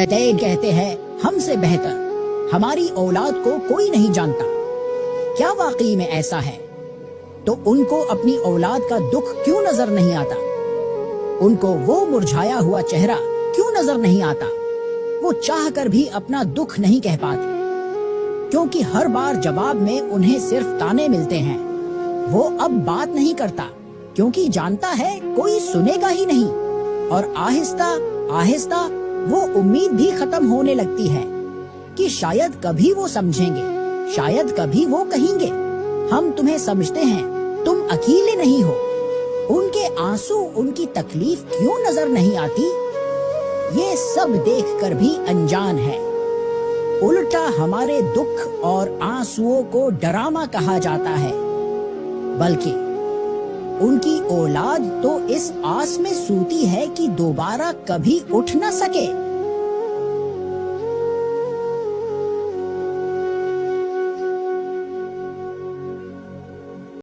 کہتے ہیں ہم سے بہتر ہماری اولاد کو کوئی نہیں جانتا. کیا واقعی میں ایسا ہے؟ تو ان کو اپنی اولاد کا دکھ کیوں نظر نہیں آتا؟ ان کو وہ مرجھایا ہوا چہرہ کیوں نظر نہیں آتا؟ وہ چاہ کر بھی اپنا دکھ نہیں کہہ پاتے، کیونکہ ہر بار جواب میں انہیں صرف تانے ملتے ہیں. وہ اب بات نہیں کرتا کیونکہ جانتا ہے کوئی سنے گا ہی نہیں، اور آہستہ آہستہ وہ امید بھی ختم ہونے لگتی ہے کہ شاید کبھی وہ سمجھیں گے، شاید کبھی وہ کہیں گے ہم تمہیں سمجھتے ہیں، تم اکیلے نہیں ہو. ان کے آنسو ان کی تکلیف کیوں نظر نہیں آتی؟ یہ سب دیکھ کر بھی انجان ہے. الٹا ہمارے دکھ اور آنسوؤں کو ڈرامہ کہا جاتا ہے، بلکہ ان کی اولاد تو اس آس میں سوتی ہے کہ دوبارہ کبھی اٹھ نہ سکے.